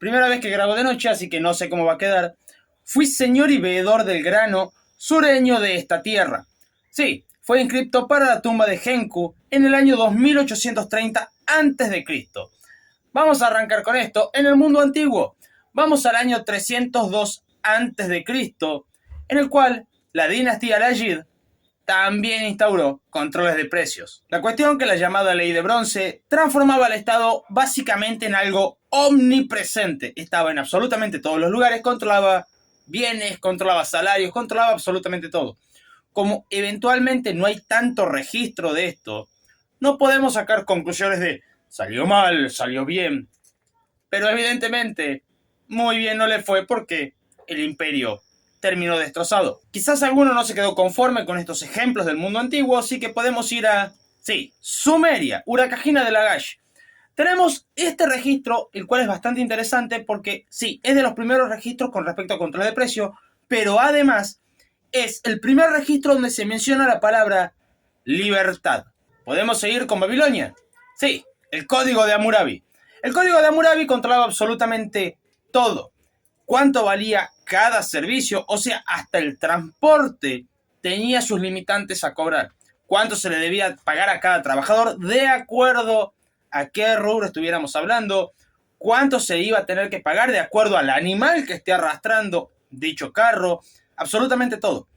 Primera vez que grabo de noche, así que no sé cómo va a quedar. Fui señor y veedor del grano sureño de esta tierra. Sí, fue inscripto para la tumba de Genku en el año 2830 a.C. Vamos a arrancar con esto. En el mundo antiguo, vamos al año 302 a.C., en el cual la dinastía Lajid también instauró controles de precios. La cuestión que la llamada Ley de Bronce transformaba al Estado básicamente en algo omnipresente. Estaba en absolutamente todos los lugares, controlaba bienes, controlaba salarios, controlaba absolutamente todo. Como eventualmente no hay tanto registro de esto, no podemos sacar conclusiones de salió mal, salió bien. Pero evidentemente muy bien no le fue porque el imperio terminó destrozado. Quizás alguno no se quedó conforme con estos ejemplos del mundo antiguo, así que podemos ir a, sí, Sumeria, Urakajina de Lagash. Tenemos este registro, el cual es bastante interesante porque, sí, es de los primeros registros con respecto a control de precio, pero además es el primer registro donde se menciona la palabra libertad. ¿Podemos seguir con Babilonia? Sí, el Código de Hammurabi. El Código de Hammurabi controlaba absolutamente todo. Cuánto valía cada servicio, o sea, hasta el transporte tenía sus limitantes a cobrar. Cuánto se le debía pagar a cada trabajador de acuerdo a qué rubro estuviéramos hablando. Cuánto se iba a tener que pagar de acuerdo al animal que esté arrastrando dicho carro. Absolutamente todo.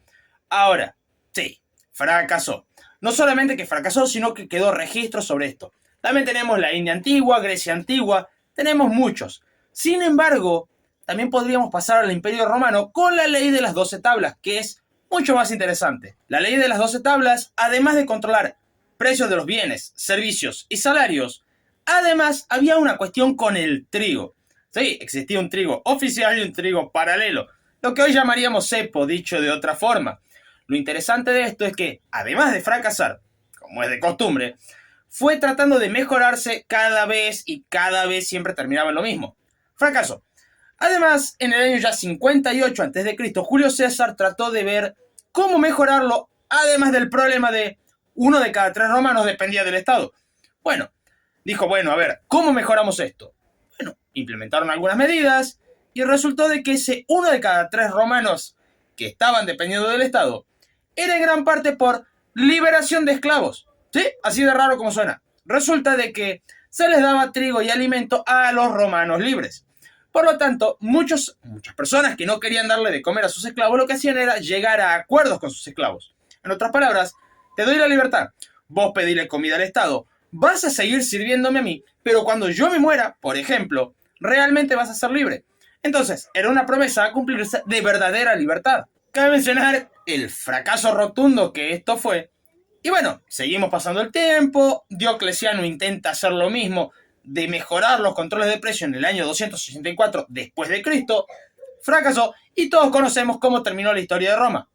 Ahora, sí, fracasó. No solamente que fracasó, sino que quedó registro sobre esto. También tenemos la India antigua, Grecia antigua, tenemos muchos. Sin embargo, también podríamos pasar al Imperio Romano con la ley de las 12 tablas, que es mucho más interesante. La ley de las 12 tablas, además de controlar precios de los bienes, servicios y salarios, además había una cuestión con el trigo. Sí, existía un trigo oficial y un trigo paralelo, lo que hoy llamaríamos cepo, dicho de otra forma. Lo interesante de esto es que, además de fracasar, como es de costumbre, fue tratando de mejorarse cada vez y cada vez siempre terminaba en lo mismo. Fracaso. Además, en el año ya 58 a.C., Julio César trató de ver cómo mejorarlo, además del problema de uno de cada 3 romanos dependía del Estado. Bueno, dijo, a ver, ¿cómo mejoramos esto? Bueno, implementaron algunas medidas y resultó de que ese uno de cada 3 romanos que estaban dependiendo del Estado era en gran parte por liberación de esclavos. ¿Sí? Así de raro como suena. Resulta de que se les daba trigo y alimento a los romanos libres. Por lo tanto, muchas personas que no querían darle de comer a sus esclavos lo que hacían era llegar a acuerdos con sus esclavos. En otras palabras, te doy la libertad. Vos pedile comida al Estado. Vas a seguir sirviéndome a mí, pero cuando yo me muera, por ejemplo, realmente vas a ser libre. Entonces, era una promesa a cumplirse de verdadera libertad. Cabe mencionar el fracaso rotundo que esto fue. Y bueno, seguimos pasando el tiempo. Diocleciano intenta hacer lo mismo, de mejorar los controles de precio en el año 264 después de Cristo. Fracasó y todos conocemos cómo terminó la historia de Roma.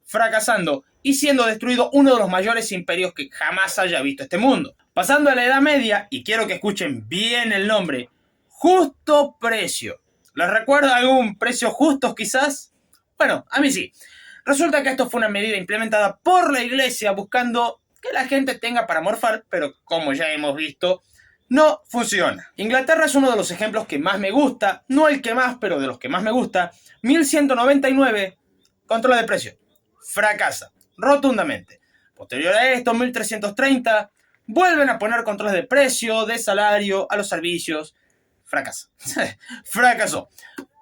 Fracasando y siendo destruido uno de los mayores imperios que jamás haya visto este mundo. Pasando a la Edad Media, y quiero que escuchen bien el nombre, justo precio. ¿Les recuerda algún precio justo quizás? Bueno, a mí sí. Resulta que esto fue una medida implementada por la iglesia buscando que la gente tenga para morfar, pero como ya hemos visto, no funciona. Inglaterra es uno de los ejemplos que más me gusta, no el que más, pero de los que más me gusta. 1199, control de precio. Fracasa, rotundamente. Posterior a esto, 1330, vuelven a poner controles de precio, de salario, a los servicios. Fracasa. Fracasó.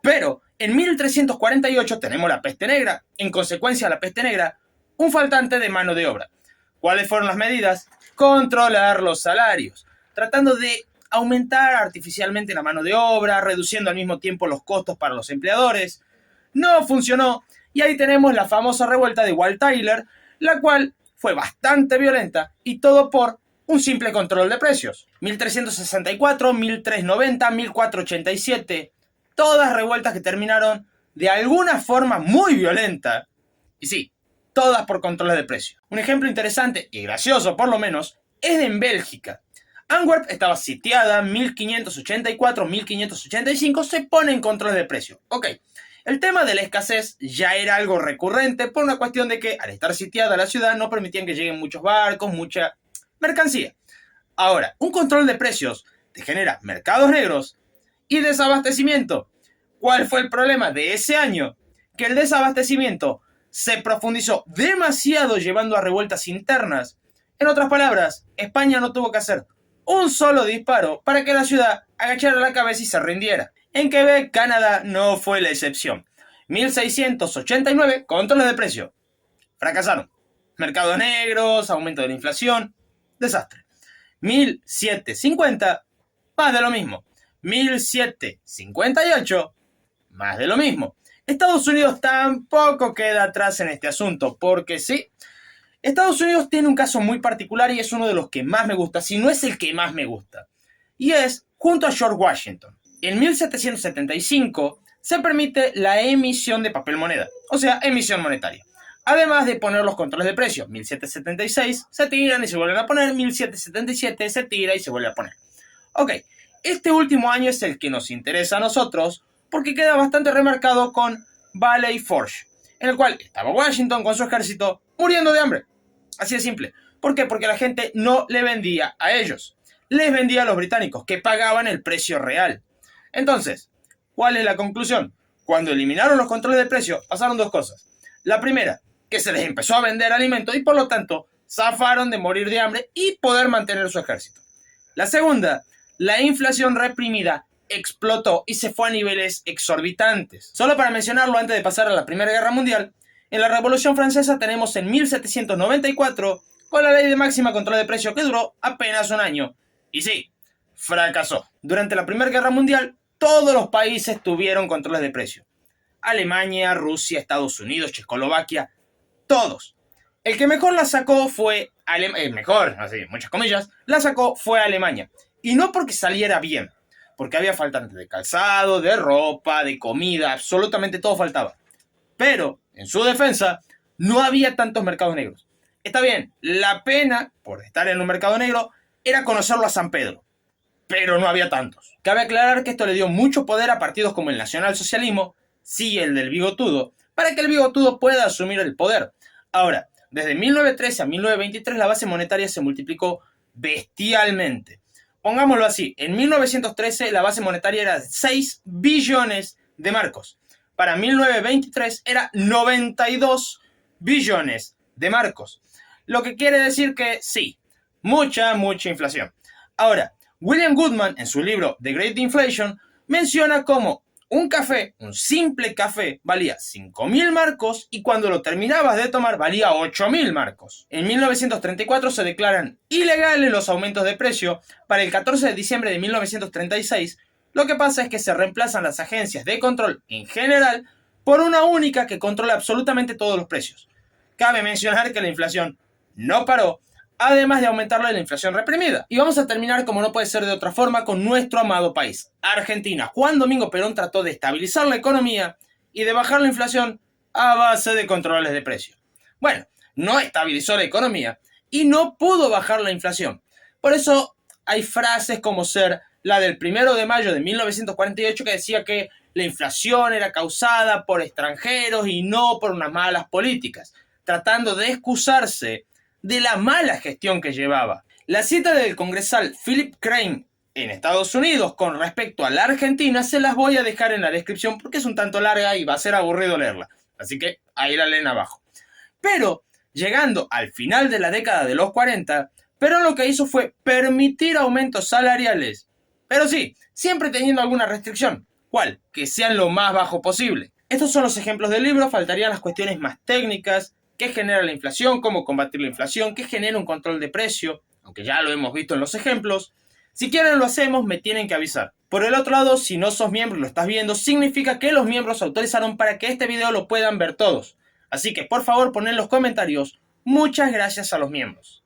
Pero en 1348 tenemos la peste negra. En consecuencia de la peste negra, un faltante de mano de obra. ¿Cuáles fueron las medidas? Controlar los salarios, tratando de aumentar artificialmente la mano de obra, reduciendo al mismo tiempo los costos para los empleadores. No funcionó y ahí tenemos la famosa revuelta de Walt Tyler, la cual fue bastante violenta y todo por un simple control de precios. 1364, 1390, 1487... todas revueltas que terminaron de alguna forma muy violenta. Y sí, todas por controles de precio. Un ejemplo interesante y gracioso por lo menos es en Bélgica. Antwerp estaba sitiada, 1584-1585 se pone en control de precio. Ok, el tema de la escasez ya era algo recurrente por una cuestión de que al estar sitiada la ciudad no permitían que lleguen muchos barcos, mucha mercancía. Ahora, un control de precios te genera mercados negros y desabastecimiento. ¿Cuál fue el problema de ese año? Que el desabastecimiento se profundizó demasiado, llevando a revueltas internas. En otras palabras, España no tuvo que hacer un solo disparo para que la ciudad agachara la cabeza y se rindiera. En Quebec, Canadá, no fue la excepción. 1689, controles de precio. Fracasaron. Mercados negros, aumento de la inflación, desastre. 1750, más de lo mismo. 1758, más de lo mismo. Estados Unidos tampoco queda atrás en este asunto, porque sí, Estados Unidos tiene un caso muy particular y es uno de los que más me gusta, si no es el que más me gusta. Y es junto a George Washington. En 1775 se permite la emisión de papel moneda, o sea, emisión monetaria. Además de poner los controles de precios. 1776 se tiran y se vuelven a poner, 1777 se tira y se vuelve a poner. Ok, este último año es el que nos interesa a nosotros porque queda bastante remarcado con Valley Forge, en el cual estaba Washington con su ejército muriendo de hambre. Así de simple. ¿Por qué? Porque la gente no le vendía a ellos. Les vendía a los británicos, que pagaban el precio real. Entonces, ¿cuál es la conclusión? Cuando eliminaron los controles de precio, pasaron dos cosas. La primera, que se les empezó a vender alimento y por lo tanto zafaron de morir de hambre y poder mantener su ejército. La segunda, la inflación reprimida explotó y se fue a niveles exorbitantes. Solo para mencionarlo antes de pasar a la Primera Guerra Mundial, en la Revolución Francesa tenemos en 1794 con la ley de máxima control de precio que duró apenas un año. Y sí, fracasó. Durante la Primera Guerra Mundial, todos los países tuvieron controles de precio. Alemania, Rusia, Estados Unidos, Checoslovaquia, todos. El que mejor la sacó fue mejor, así, muchas comillas, la sacó fue Alemania. Y no porque saliera bien, porque había faltantes de calzado, de ropa, de comida, absolutamente todo faltaba. Pero, en su defensa, no había tantos mercados negros. Está bien, la pena por estar en un mercado negro era conocerlo a San Pedro, pero no había tantos. Cabe aclarar que esto le dio mucho poder a partidos como el nacionalsocialismo, sí el del bigotudo, para que el bigotudo pueda asumir el poder. Ahora, desde 1913 a 1923 la base monetaria se multiplicó bestialmente. Pongámoslo así, en 1913 la base monetaria era 6 billones de marcos. Para 1923 era 92 billones de marcos. Lo que quiere decir que sí, mucha inflación. Ahora, William Goodman en su libro The Great Inflation menciona cómo un café, un simple café, valía 5.000 marcos y cuando lo terminabas de tomar valía 8.000 marcos. En 1934 se declaran ilegales los aumentos de precio. Para el 14 de diciembre de 1936, lo que pasa es que se reemplazan las agencias de control en general por una única que controla absolutamente todos los precios. Cabe mencionar que la inflación no paró, además de aumentarla la inflación reprimida. Y vamos a terminar, como no puede ser de otra forma, con nuestro amado país, Argentina. Juan Domingo Perón trató de estabilizar la economía y de bajar la inflación a base de controles de precio. Bueno, no estabilizó la economía y no pudo bajar la inflación. Por eso hay frases como ser la del 1 de mayo de 1948 que decía que la inflación era causada por extranjeros y no por unas malas políticas, tratando de excusarse de la mala gestión que llevaba. La cita del congresal Philip Crane en Estados Unidos con respecto a la Argentina se las voy a dejar en la descripción porque es un tanto larga y va a ser aburrido leerla. Así que ahí la leen abajo. Pero, llegando al final de la década de los 40, Perón lo que hizo fue permitir aumentos salariales. Pero sí, siempre teniendo alguna restricción. ¿Cuál? Que sean lo más bajo posible. Estos son los ejemplos del libro, faltarían las cuestiones más técnicas. ¿Qué genera la inflación? ¿Cómo combatir la inflación? ¿Qué genera un control de precio? Aunque ya lo hemos visto en los ejemplos. Si quieren lo hacemos, me tienen que avisar. Por el otro lado, si no sos miembro y lo estás viendo, significa que los miembros autorizaron para que este video lo puedan ver todos. Así que por favor, ponen en los comentarios, muchas gracias a los miembros.